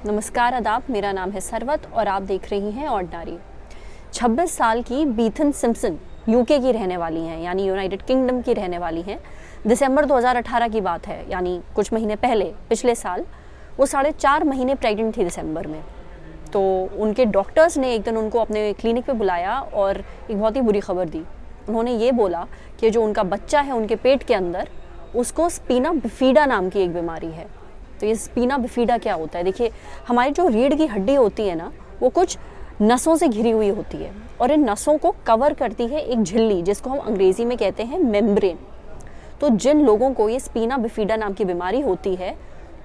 नमस्कार आदाब, मेरा नाम है सरवत और आप देख रही हैं ऑर्डिनरी। 26 साल की बीथन सिम्पसन यूके की रहने वाली हैं, यानी यूनाइटेड किंगडम की रहने वाली हैं। दिसंबर 2018 की बात है, यानी कुछ महीने पहले, पिछले साल वो 4.5 महीने प्रेग्नेंट थी दिसंबर में। तो उनके डॉक्टर्स ने एक दिन उनको अपने क्लिनिक पे बुलाया और एक बहुत ही बुरी खबर दी। उन्होंने ये बोला कि जो उनका बच्चा है उनके पेट के अंदर, उसको स्पीना बिफिडा नाम की एक बीमारी है। तो ये स्पीना बिफिडा क्या होता है? देखिए, हमारी जो रीढ़ की हड्डी होती है ना, वो कुछ नसों से घिरी हुई होती है और इन नसों को कवर करती है एक झिल्ली, जिसको हम अंग्रेजी में कहते हैं मेम्ब्रेन। तो जिन लोगों को ये स्पीना बिफिडा नाम की बीमारी होती है,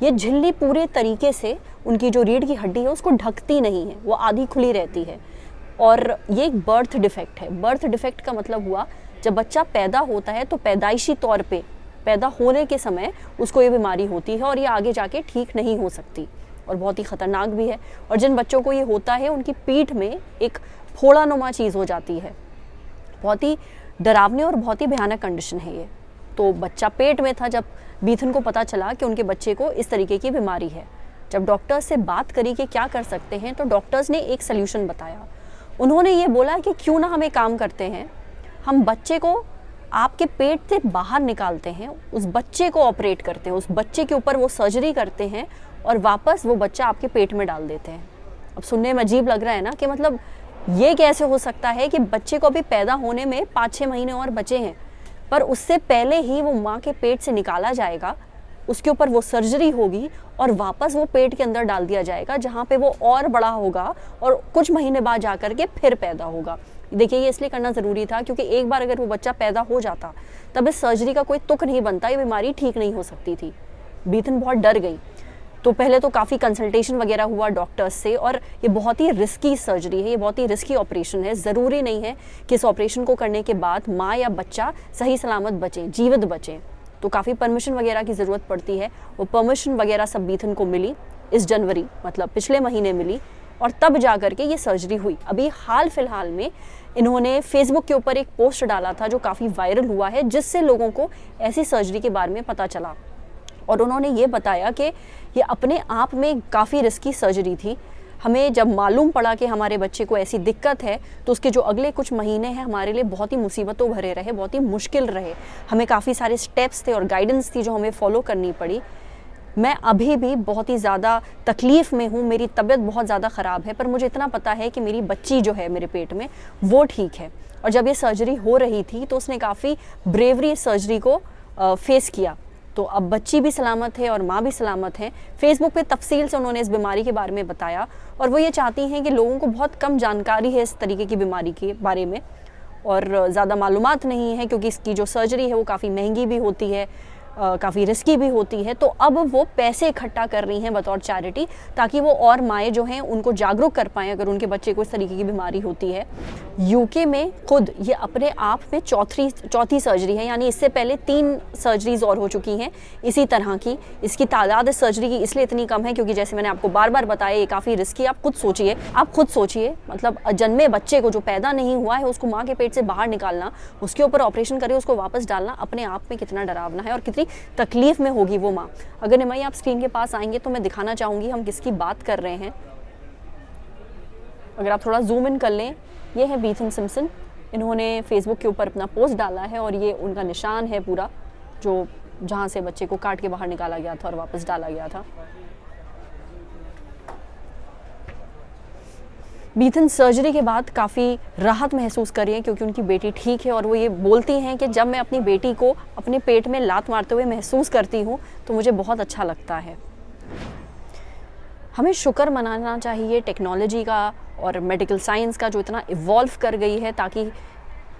ये झिल्ली पूरे तरीके से उनकी जो रीढ़ की हड्डी है उसको ढकती नहीं है, वो आधी खुली रहती है। और ये एक बर्थ डिफेक्ट है। बर्थ डिफेक्ट का मतलब हुआ, जब बच्चा पैदा होता है तो पैदाइशी तौर पे पैदा होने के समय उसको ये बीमारी होती है और ये आगे जाके ठीक नहीं हो सकती और बहुत ही ख़तरनाक भी है। और जिन बच्चों को ये होता है, उनकी पीठ में एक फोड़ानुमा चीज़ हो जाती है। बहुत ही डरावनी और बहुत ही भयानक कंडीशन है ये। तो बच्चा पेट में था जब बीथन को पता चला कि उनके बच्चे को इस तरीके की बीमारी है। जब डॉक्टर्स से बात करी कि क्या कर सकते हैं, तो डॉक्टर्स ने एक सल्यूशन बताया। उन्होंने ये बोला कि क्यों ना हम एक काम करते हैं, हम बच्चे को आपके पेट से बाहर निकालते हैं, उस बच्चे को ऑपरेट करते हैं, उस बच्चे के ऊपर वो सर्जरी करते हैं और वापस वो बच्चा आपके पेट में डाल देते हैं। अब सुनने में अजीब लग रहा है ना कि मतलब ये कैसे हो सकता है कि बच्चे को अभी पैदा होने में 5-6 महीने और बचे हैं, पर उससे पहले ही वो माँ के पेट से निकाला जाएगा, उसके ऊपर वो सर्जरी होगी और वापस वो पेट के अंदर डाल दिया जाएगा, जहाँ पे वो और बड़ा होगा और कुछ महीने बाद जा कर के फिर पैदा होगा। देखिए, ये इसलिए करना ज़रूरी था क्योंकि एक बार अगर वो बच्चा पैदा हो जाता तब इस सर्जरी का कोई तुक नहीं बनता, ये बीमारी ठीक नहीं हो सकती थी। बीथन बहुत डर गई। तो पहले तो काफ़ी कंसल्टेशन वगैरह हुआ डॉक्टर्स से, और ये बहुत ही रिस्की सर्जरी है, ये बहुत ही रिस्की ऑपरेशन है। ज़रूरी नहीं है कि इस ऑपरेशन को करने के बाद माँ या बच्चा सही सलामत बचे, जीवित बचे। तो काफ़ी परमिशन वगैरह की ज़रूरत पड़ती है। वो परमिशन वगैरह सब बीथन को मिली इस जनवरी, मतलब पिछले महीने मिली, और तब जा कर के ये सर्जरी हुई। अभी हाल फिलहाल में इन्होंने फेसबुक के ऊपर एक पोस्ट डाला था जो काफ़ी वायरल हुआ है, जिससे लोगों को ऐसी सर्जरी के बारे में पता चला। और उन्होंने ये बताया कि ये अपने आप में काफ़ी रिस्की सर्जरी थी। हमें जब मालूम पड़ा कि हमारे बच्चे को ऐसी दिक्कत है, तो उसके जो अगले कुछ महीने हैं हमारे लिए बहुत ही मुसीबतों भरे रहे, बहुत ही मुश्किल रहे। हमें काफ़ी सारे स्टेप्स थे और गाइडेंस थी जो हमें फॉलो करनी पड़ी। मैं अभी भी बहुत ही ज़्यादा तकलीफ़ में हूँ, मेरी तबीयत बहुत ज़्यादा ख़राब है, पर मुझे इतना पता है कि मेरी बच्ची जो है मेरे पेट में वो ठीक है। और जब ये सर्जरी हो रही थी तो उसने काफ़ी ब्रेवरी सर्जरी को फेस किया। तो अब बच्ची भी सलामत है और माँ भी सलामत है। फेसबुक पे तफसील से उन्होंने इस बीमारी के बारे में बताया, और वो ये चाहती हैं कि लोगों को बहुत कम जानकारी है इस तरीके की बीमारी के बारे में और ज़्यादा मालूमात नहीं है, क्योंकि इसकी जो सर्जरी है वो काफ़ी महंगी भी होती है, काफ़ी रिस्की भी होती है। तो अब वो पैसे इकट्ठा कर रही हैं बतौर चैरिटी, ताकि वो और माएँ जो हैं उनको जागरूक कर पाएँ अगर उनके बच्चे को इस तरीके की बीमारी होती है। यूके में खुद ये अपने आप में चौथी सर्जरी है, यानी इससे पहले 3 सर्जरीज और हो चुकी हैं इसी तरह की। इसकी तादाद इस सर्जरी की इसलिए इतनी कम है क्योंकि जैसे मैंने आपको बार बार बताया, ये काफ़ी रिस्की। आप खुद सोचिए, मतलब जन्मे बच्चे को जो पैदा नहीं हुआ है उसको माँ के पेट से बाहर निकालना, उसके ऊपर ऑपरेशन करके उसको वापस डालना, अपने आप में कितना डरावना है और कितनी तकलीफ में होगी वो माँ। अगर निमाई आप स्क्रीन के पास आएंगे तो मैं दिखाना चाहूँगी हम किसकी बात कर रहे हैं। अगर आप थोड़ा जूम इन कर लें, ये है बीथन सिम्पसन। इन्होंने फेसबुक के ऊपर अपना पोस्ट डाला है और ये उनका निशान है पूरा, जो जहाँ से बच्चे को काट के बाहर निकाला गया था और वापस डाला गया था। बीथन सर्जरी के बाद काफ़ी राहत महसूस कर रही हैं क्योंकि उनकी बेटी ठीक है, और वो ये बोलती हैं कि जब मैं अपनी बेटी को अपने पेट में लात मारते हुए महसूस करती हूँ तो मुझे बहुत अच्छा लगता है। हमें शुक्र मनाना चाहिए टेक्नोलॉजी का और मेडिकल साइंस का, जो इतना इवॉल्व कर गई है, ताकि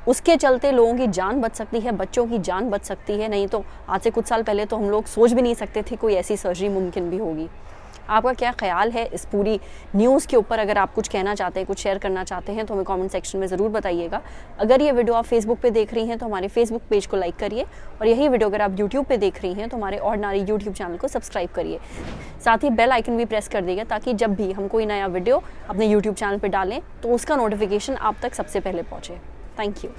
उसके चलते लोगों की जान बच सकती है, बच्चों की जान बच सकती है। नहीं तो आज से कुछ साल पहले तो हम लोग सोच भी नहीं सकते थे कोई ऐसी सर्जरी मुमकिन भी होगी। आपका क्या ख्याल है इस पूरी न्यूज़ के ऊपर? अगर आप कुछ कहना चाहते हैं, कुछ शेयर करना चाहते हैं तो हमें कमेंट सेक्शन में ज़रूर बताइएगा। अगर ये वीडियो आप फेसबुक पे देख रही हैं तो हमारे फेसबुक पेज को लाइक करिए, और यही वीडियो अगर आप यूट्यूब पे देख रही हैं तो हमारे ऑर्डिनरी यूट्यूब चैनल को सब्सक्राइब करिए। साथ ही बेल आइकन भी प्रेस कर दीजिए ताकि जब भी हम कोई नया वीडियो अपने यूट्यूब चैनल पर डालें तो उसका नोटिफिकेशन आप तक सबसे पहले पहुँचे। Thank you.